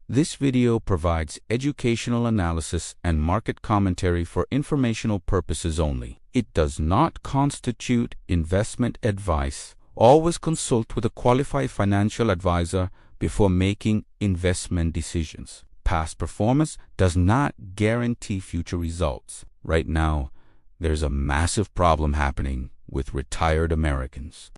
This video provides educational analysis and market commentary for informational purposes only. It does not constitute investment advice. Always consult with a qualified financial advisor before making investment decisions. Past performance does not guarantee future results. Right now, there's a massive problem happening with retired Americans.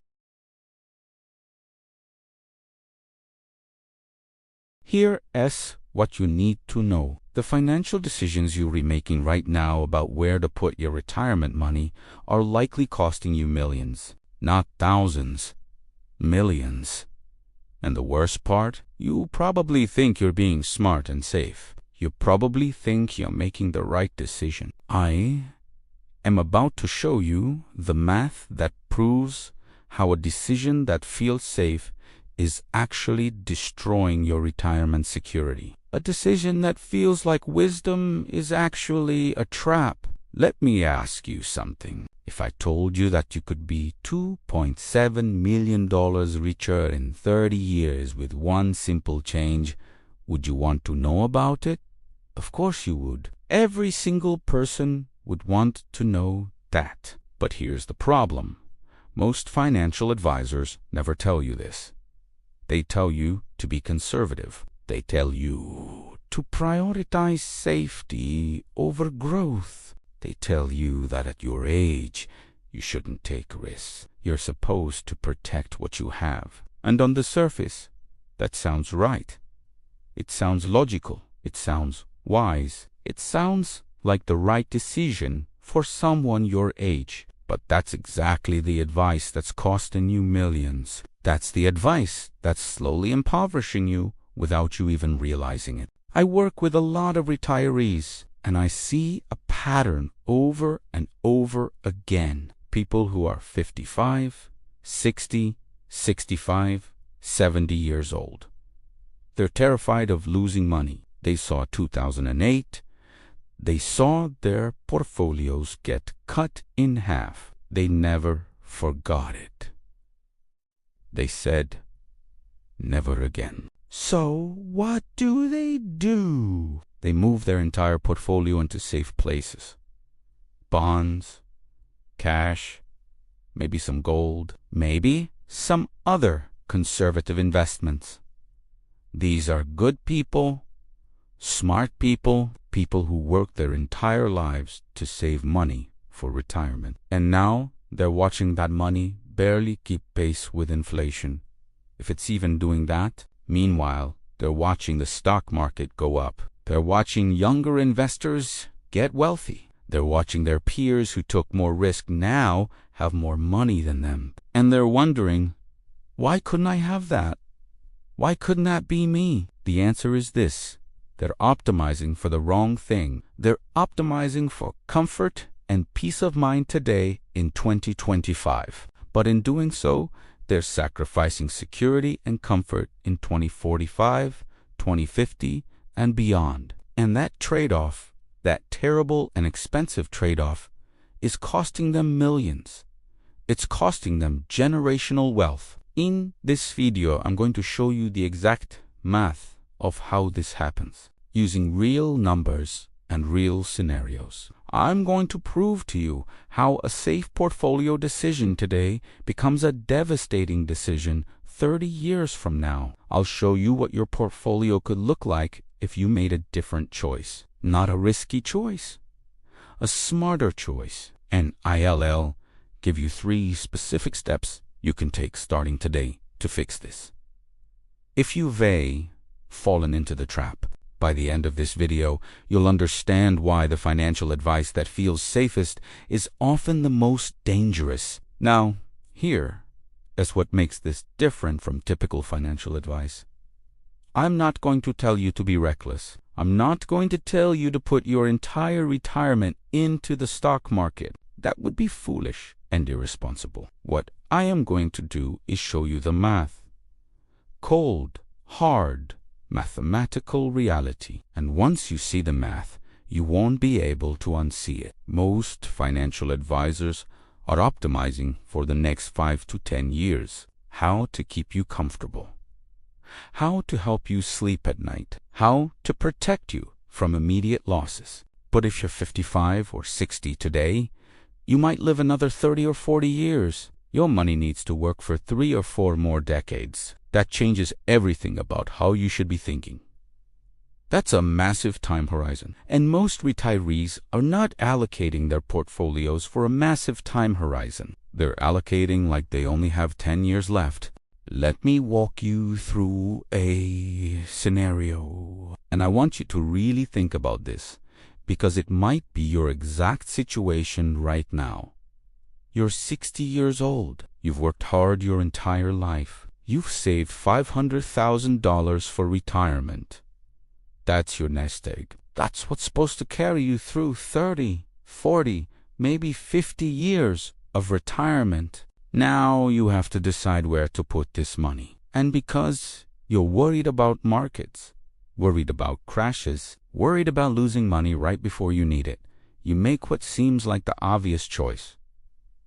Here's what you need to know. The financial decisions you're making right now about where to put your retirement money are likely costing you millions, not thousands, millions. And the worst part, you probably think you're being smart and safe. You probably think you're making the right decision. I am about to show you the math that proves how a decision that feels safe is actually destroying your retirement security. A decision that feels like wisdom is actually a trap. Let me ask you something. If I told you that you could be $2.7 million richer in 30 years with one simple change, would you want to know about it? Of course you would. Every single person would want to know that. But here's the problem. Most financial advisors never tell you this. They tell you to be conservative. They tell you to prioritize safety over growth. They tell you that at your age, you shouldn't take risks. You're supposed to protect what you have. And on the surface, that sounds right. It sounds logical. It sounds wise. It sounds like the right decision for someone your age. But that's exactly the advice that's costing you millions. That's the advice that's slowly impoverishing you without you even realizing it. I work with a lot of retirees, and I see a pattern over and over again. People who are 55, 60, 65, 70 years old. They're terrified of losing money. They saw 2008. They saw their portfolios get cut in half. They never forgot it. They said, never again. So what do? They move their entire portfolio into safe places. Bonds, cash, maybe some gold, maybe some other conservative investments. These are good people, smart people, people who work their entire lives to save money for retirement. And now they're watching that money barely keep pace with inflation, if it's even doing that. Meanwhile, they're watching the stock market go up. They're watching younger investors get wealthy. They're watching their peers who took more risk now have more money than them. And they're wondering, why couldn't I have that? Why couldn't that be me? The answer is this. They're optimizing for the wrong thing. They're optimizing for comfort and peace of mind today in 2025. But in doing so, they're sacrificing security and comfort in 2045, 2050, and beyond. And that trade-off, that terrible and expensive trade-off, is costing them millions. It's costing them generational wealth. In this video, I'm going to show you the exact math of how this happens, using real numbers and real scenarios. I'm going to prove to you how a safe portfolio decision today becomes a devastating decision 30 years from now. I'll show you what your portfolio could look like if you made a different choice. Not a risky choice, a smarter choice. And I'll give you 3 specific steps you can take starting today to fix this. If you've fallen into the trap, by the end of this video, you'll understand why the financial advice that feels safest is often the most dangerous. Now, here is what makes this different from typical financial advice. I'm not going to tell you to be reckless. I'm not going to tell you to put your entire retirement into the stock market. That would be foolish and irresponsible. What I am going to do is show you the math. Cold, hard, mathematical reality. And once you see the math, you won't be able to unsee it. Most financial advisors are optimizing for the next 5 to 10 years. How to keep you comfortable. how to help you sleep at night, how to protect you from immediate losses. But if you're 55 or 60 today, you might live another 30 or 40 years. Your money needs to work for 3 or 4 more decades. That changes everything about how you should be thinking. That's a massive time horizon, and most retirees are not allocating their portfolios for a massive time horizon. They're allocating like they only have 10 years left. Let me walk you through a scenario, and I want you to really think about this, because it might be your exact situation right now. You're 60 years old. You've worked hard your entire life. You've saved $500,000 for retirement. That's your nest egg. That's what's supposed to carry you through 30, 40, maybe 50 years of retirement. Now you have to decide where to put this money. And because you're worried about markets, worried about crashes, worried about losing money right before you need it, you make what seems like the obvious choice.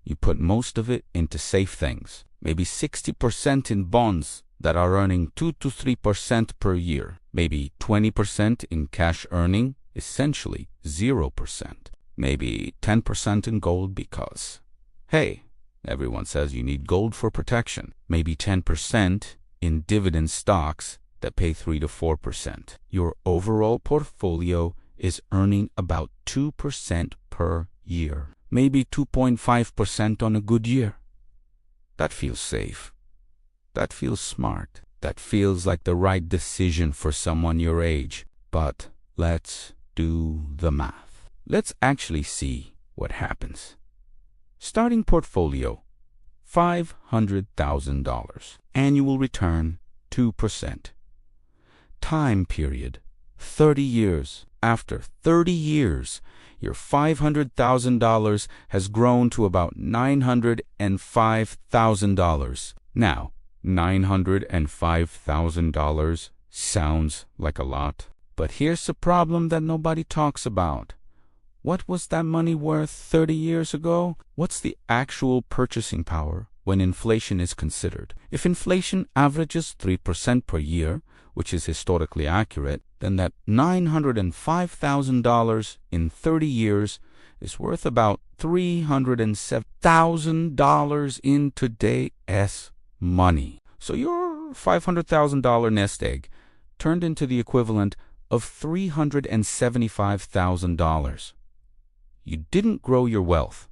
You put most of it into safe things, maybe 60% in bonds that are earning 2 to 3% per year, maybe 20% in cash earning, essentially 0%, maybe 10% in gold because, hey, everyone says you need gold for protection, maybe 10% in dividend stocks that pay 3 to 4%. Your overall portfolio is earning about 2% per year, maybe 2.5% on a good year. That feels safe. That feels smart. That feels like the right decision for someone your age. But let's do the math. Let's actually see what happens. Starting portfolio, $500,000. Annual return, 2%. Time period, 30 years. After 30 years, your $500,000 has grown to about $905,000. Now, $905,000 sounds like a lot, but here's the problem that nobody talks about. What was that money worth 30 years ago? What's the actual purchasing power when inflation is considered? If inflation averages 3% per year, which is historically accurate, then that $905,000 in 30 years is worth about $307,000 in today's money. So your $500,000 nest egg turned into the equivalent of $375,000. You didn't grow your wealth.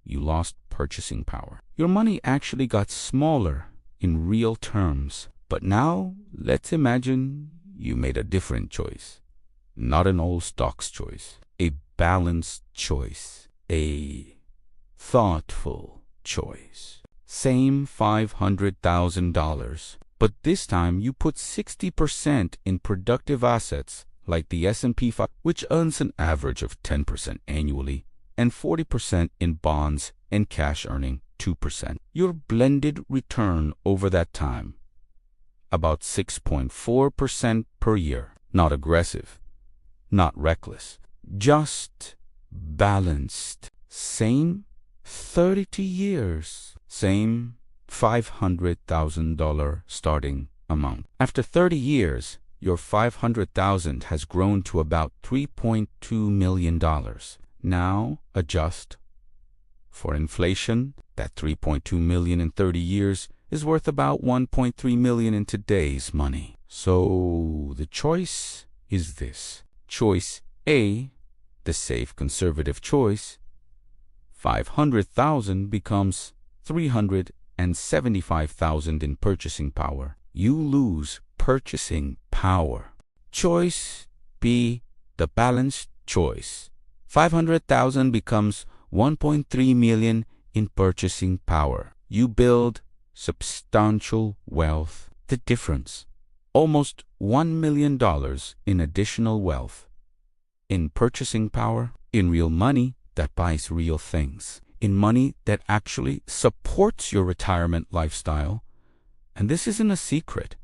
You lost purchasing power. Your money actually got smaller in real terms. But now let's imagine you made a different choice. Not an old stocks choice. A balanced choice. A thoughtful choice. Same $500,000, but this time you put 60% in productive assets like the S&P 500, which earns an average of 10% annually, and 40% in bonds and cash earning 2%. Your blended return over that time, about 6.4% per year. Not aggressive, not reckless, just balanced. Same 30 years. Same $500,000 starting amount. After 30 years, your $500,000 has grown to about $3.2 million. Now adjust for inflation. That $3.2 million in 30 years is worth about $1.3 million in today's money. So the choice is this. Choice A, the safe conservative choice, $500,000 becomes $375,000 in purchasing power. You lose purchasing power. Choice B, the balanced choice. $500,000 becomes $1.3 million in purchasing power. You build substantial wealth. The difference, almost $1 million in additional wealth. In purchasing power, in real money that buys real things. In money that actually supports your retirement lifestyle. And this isn't a secret.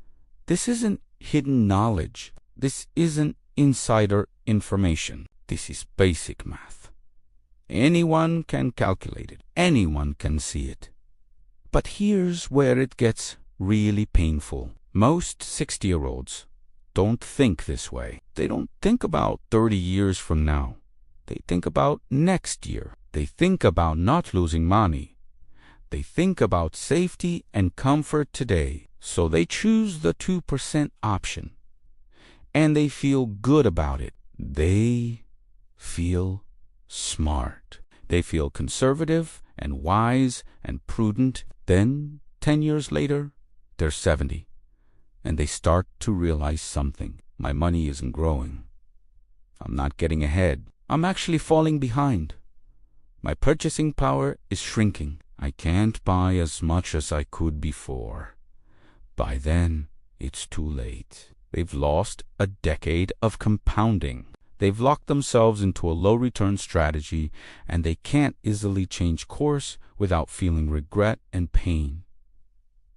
This isn't hidden knowledge. This isn't insider information. This is basic math. Anyone can calculate it. Anyone can see it. But here's where it gets really painful. Most 60-year-olds don't think this way. They don't think about 30 years from now. They think about next year. They think about not losing money. They think about safety and comfort today. So they choose the 2% option. And they feel good about it. They feel smart. They feel conservative and wise and prudent. Then, 10 years later, they're 70. And they start to realize something. My money isn't growing. I'm not getting ahead. I'm actually falling behind. My purchasing power is shrinking. I can't buy as much as I could before. By then, it's too late. They've lost a decade of compounding. They've locked themselves into a low-return strategy, and they can't easily change course without feeling regret and pain.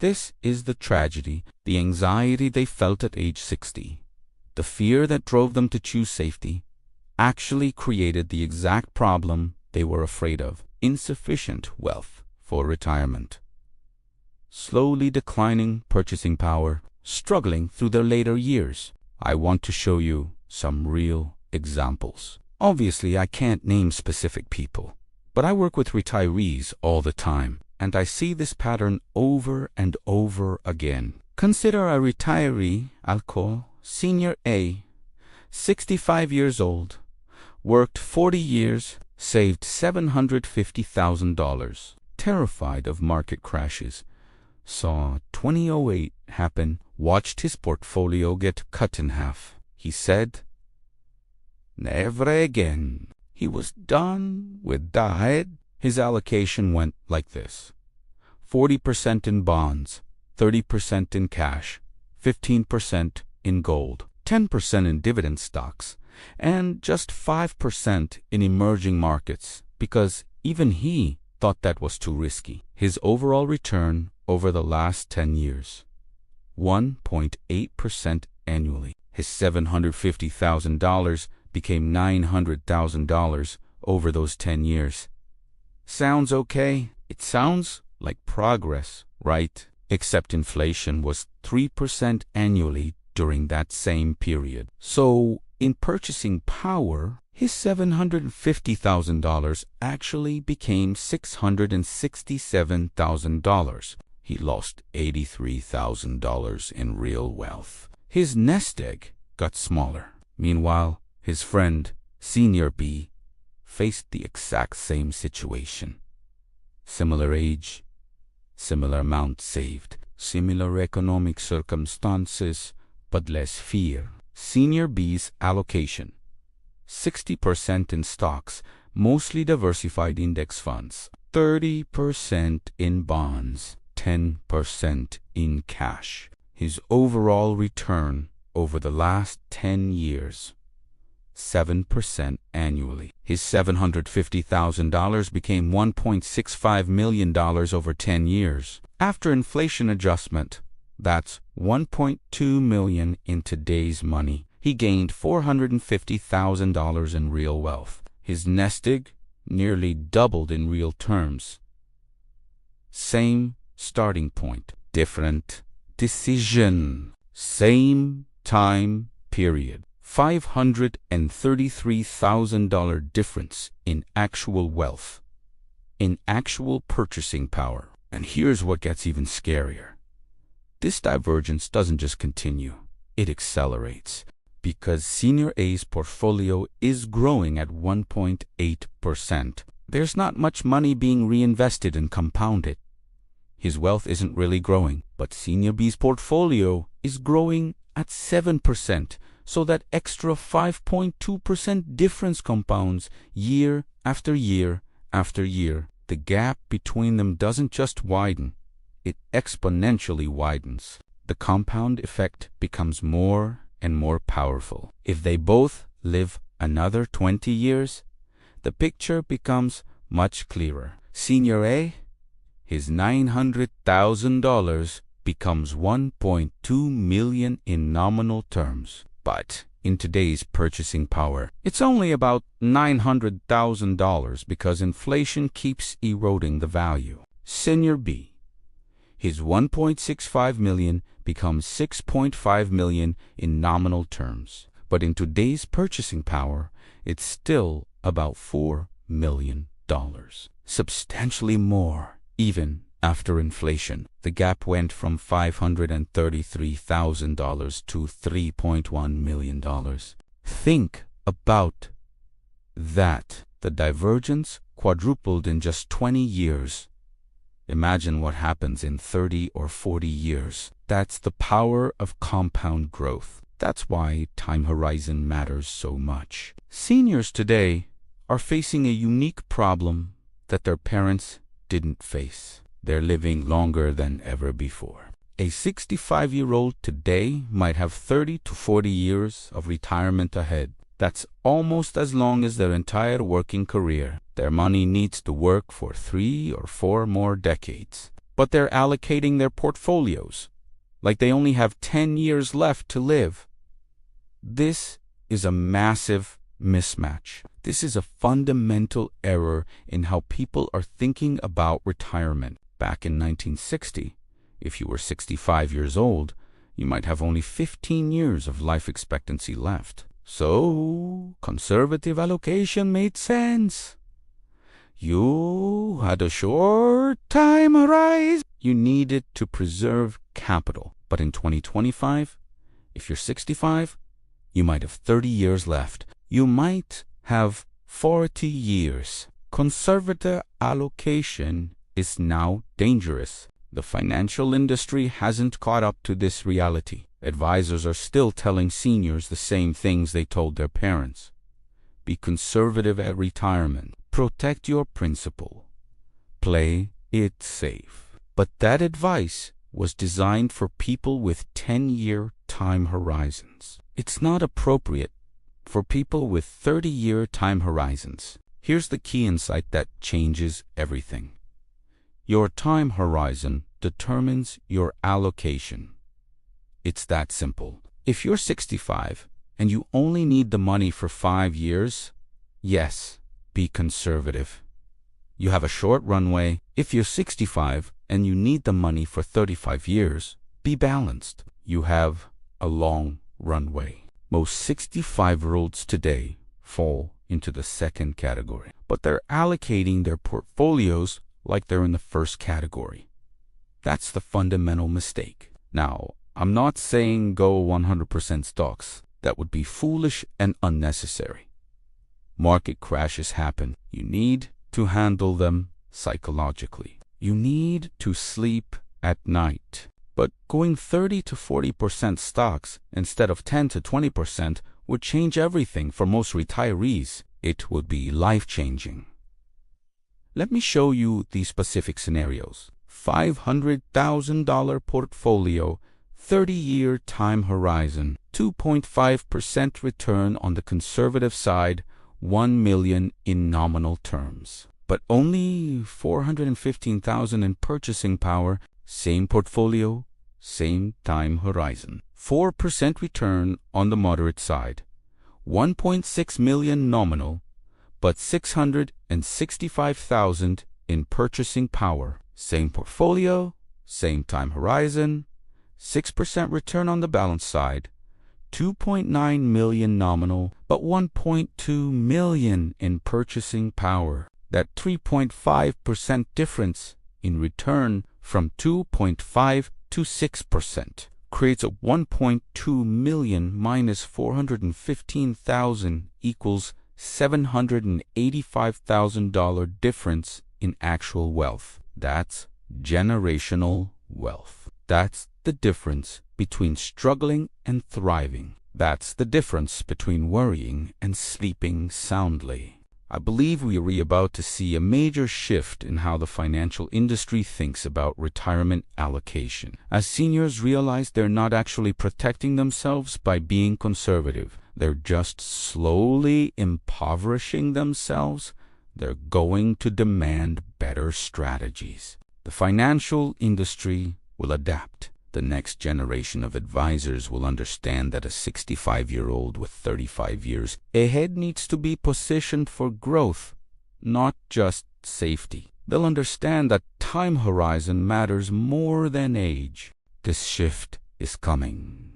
This is the tragedy, the anxiety they felt at age 60. The fear that drove them to choose safety actually created the exact problem they were afraid of: insufficient wealth for retirement. Slowly declining purchasing power, struggling through their later years. I want to show you some real examples. Obviously, I can't name specific people, but I work with retirees all the time, and I see this pattern over and over again. Consider a retiree, I'll call Senior A, 65 years old, worked 40 years, saved $750,000, terrified of market crashes, saw 2008 happen, watched his portfolio get cut in half. He said, "Never again." He was done with that. His allocation went like this: 40% in bonds, 30% in cash, 15% in gold, 10% in dividend stocks, and just 5% in emerging markets, because even he thought that was too risky. His overall return over the last 10 years, 1.8% annually. His $750,000 became $900,000 over those 10 years. Sounds okay? It sounds like progress, right? Except inflation was 3% annually during that same period. So, in purchasing power, his $750,000 actually became $667,000. He lost $83,000 in real wealth. His nest egg got smaller. Meanwhile, his friend, Senior B, faced the exact same situation. Similar age, similar amount saved, similar economic circumstances, but less fear. Senior B's allocation: 60% in stocks, mostly diversified index funds, 30% in bonds, 10% in cash. His overall return over the last 10 years, 7% annually. His $750,000 became $1.65 million over 10 years. After inflation adjustment, that's $1.2 million in today's money. He gained $450,000 in real wealth. His nest egg nearly doubled in real terms. Same starting point, different decision. Same time period. $533,000 difference in actual wealth, in actual purchasing power. And here's what gets even scarier. This divergence doesn't just continue, it accelerates, because Senior A's portfolio is growing at 1.8%. There's not much money being reinvested and compounded. His wealth isn't really growing, but Senior B's portfolio is growing at 7%, so that extra 5.2% difference compounds year after year after year. The gap between them doesn't just widen, it exponentially widens. The compound effect becomes more and more powerful. If they both live another 20 years, the picture becomes much clearer. Senior A, his $900,000 becomes $1.2 million in nominal terms. But in today's purchasing power, it's only about $900,000 because inflation keeps eroding the value. Senior B, his $1.65 million becomes $6.5 million in nominal terms. But in today's purchasing power, it's still about $4 million. Substantially more, even after inflation. The gap went from $533,000 to $3.1 million. Think about that. The divergence quadrupled in just 20 years. Imagine what happens in 30 or 40 years. That's the power of compound growth. That's why time horizon matters so much. Seniors today are facing a unique problem that their parents didn't face. They're living longer than ever before. A 65-year-old today might have 30 to 40 years of retirement ahead. That's almost as long as their entire working career. Their money needs to work for 3 or 4 more decades. But they're allocating their portfolios like they only have 10 years left to live. This is a massive mismatch. This is a fundamental error in how people are thinking about retirement. Back in 1960, if you were 65 years old, you might have only 15 years of life expectancy left. So, conservative allocation made sense. You had a short time horizon. You needed to preserve capital. But in 2025, if you're 65, you might have 30 years left. You might have 40 years. Conservative allocation is now dangerous. The financial industry hasn't caught up to this reality. Advisors are still telling seniors the same things they told their parents. Be conservative at retirement. Protect your principal. Play it safe. But that advice was designed for people with 10-year time horizons. It's not appropriate for people with 30-year time horizons. Here's the key insight that changes everything. Your time horizon determines your allocation. It's that simple. If you're 65 and you only need the money for 5 years, yes, be conservative. You have a short runway. If you're 65 and you need the money for 35 years, be balanced. You have a long runway. Most 65-year-olds today fall into the second category, but they're allocating their portfolios like they're in the first category. That's the fundamental mistake. Now, I'm not saying go 100% stocks. That would be foolish and unnecessary. Market crashes happen. You need to handle them psychologically. You need to sleep at night. But going 30 to 40% stocks instead of 10 to 20% would change everything for most retirees. It would be life-changing. Let me show you these specific scenarios. $500,000 portfolio, 30-year time horizon, 2.5% return on the conservative side, $1 million in nominal terms. But only $415,000 in purchasing power, same portfolio, same time horizon. 4% return on the moderate side, $1.6 million nominal, but $665,000 in purchasing power. Same portfolio, same time horizon, 6% return on the balance side, $2.9 million nominal, but $1.2 million in purchasing power. That 3.5% difference in return from 2.5 to 6% creates a $1.2 million minus $415,000 equals $785,000 difference in actual wealth. That's generational wealth. That's the difference between struggling and thriving. That's the difference between worrying and sleeping soundly. I believe we are about to see a major shift in how the financial industry thinks about retirement allocation. As seniors realize they're not actually protecting themselves by being conservative, they're just slowly impoverishing themselves, they're going to demand better strategies. The financial industry will adapt. The next generation of advisors will understand that a 65-year-old with 35 years ahead needs to be positioned for growth, not just safety. They'll understand that time horizon matters more than age. This shift is coming.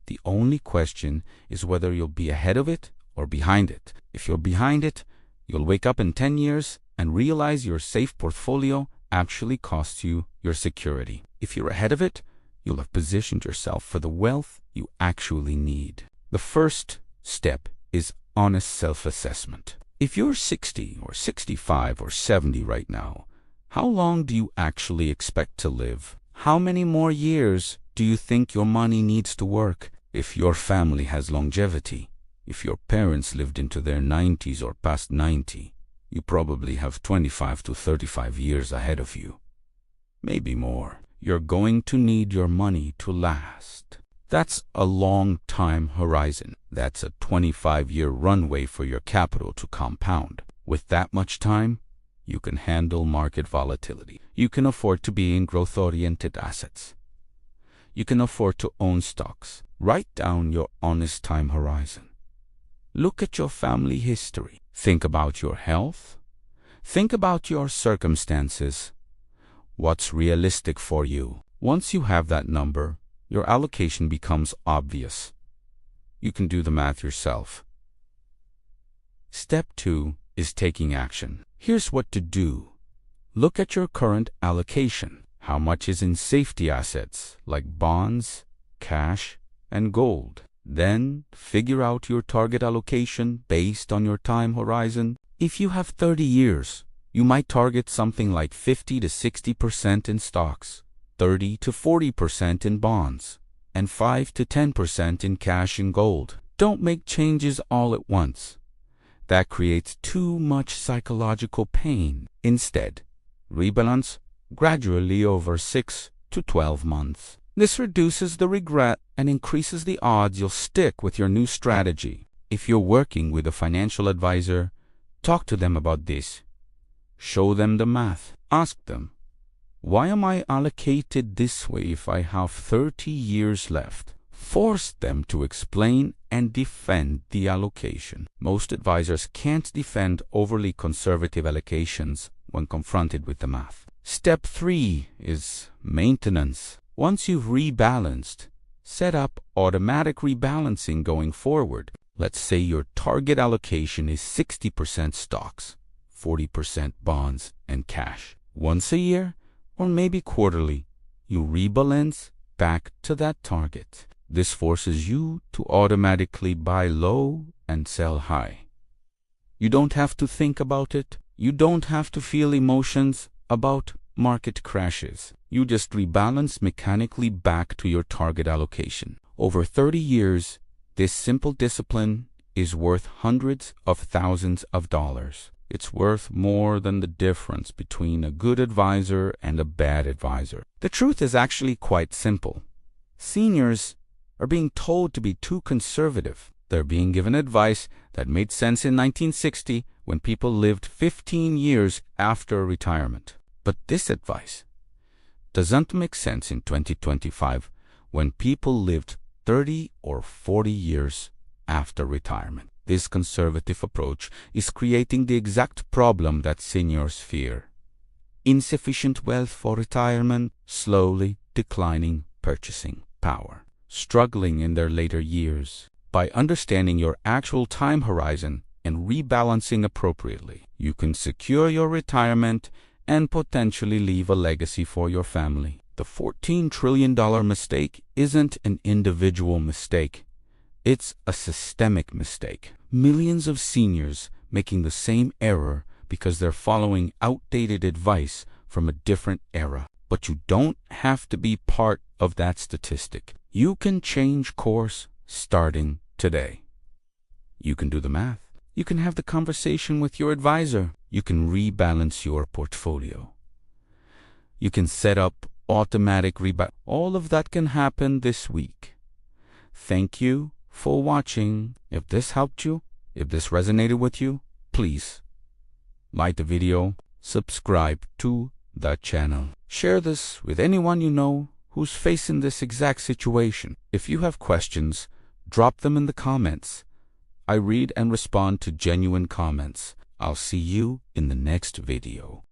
The only question is whether you'll be ahead of it or behind it. If you're behind it, you'll wake up in 10 years and realize your safe portfolio actually costs you your security. If you're ahead of it, you'll have positioned yourself for the wealth you actually need. The first step is honest self-assessment. If you're 60 or 65 or 70 right now, how long do you actually expect to live? How many more years do you think your money needs to work? If your family has longevity, if your parents lived into their 90s or past 90, you probably have 25 to 35 years ahead of you. Maybe more. You're going to need your money to last. That's a long time horizon. That's a 25-year runway for your capital to compound. With that much time, you can handle market volatility. You can afford to be in growth-oriented assets. You can afford to own stocks. Write down your honest time horizon. Look at your family history. Think about your health. Think about your circumstances. What's realistic for you? Once you have that number, your allocation becomes obvious. You can do the math yourself. Step 2 is taking action. Here's what to do. Look at your current allocation. How much is in safety assets like bonds, cash, and gold? Then figure out your target allocation based on your time horizon. If you have 30 years, you might target something like 50 to 60% in stocks, 30 to 40% in bonds, and 5 to 10% in cash and gold. Don't make changes all at once. That creates too much psychological pain. Instead, rebalance gradually over 6 to 12 months. This reduces the regret and increases the odds you'll stick with your new strategy. If you're working with a financial advisor, talk to them about this. Show them the math. Ask them, why am I allocated this way if I have 30 years left? Force them to explain and defend the allocation. Most advisors can't defend overly conservative allocations when confronted with the math. Step 3 is maintenance. Once you've rebalanced, set up automatic rebalancing going forward. Let's say your target allocation is 60% stocks, 40% bonds and cash. Once a year, or maybe quarterly, you rebalance back to that target. This forces you to automatically buy low and sell high. You don't have to think about it. You don't have to feel emotions about market crashes. You just rebalance mechanically back to your target allocation. Over 30 years, this simple discipline is worth hundreds of thousands of dollars. It's worth more than the difference between a good advisor and a bad advisor. The truth is actually quite simple. Seniors are being told to be too conservative. They're being given advice that made sense in 1960 when people lived 15 years after retirement. But this advice doesn't make sense in 2025 when people lived 30 or 40 years after retirement. This conservative approach is creating the exact problem that seniors fear: insufficient wealth for retirement, slowly declining purchasing power, struggling in their later years. By understanding your actual time horizon and rebalancing appropriately, you can secure your retirement and potentially leave a legacy for your family. The $14 trillion mistake isn't an individual mistake. It's a systemic mistake. Millions of seniors making the same error because they're following outdated advice from a different era. But you don't have to be part of that statistic. You can change course starting today. You can do the math. You can have the conversation with your advisor. You can rebalance your portfolio. You can set up automatic rebalance. All of that can happen this week. Thank you for watching. If this helped you, if this resonated with you, please like the video, subscribe to the channel. Share this with anyone you know who's facing this exact situation. If you have questions, drop them in the comments. I read and respond to genuine comments. I'll see you in the next video.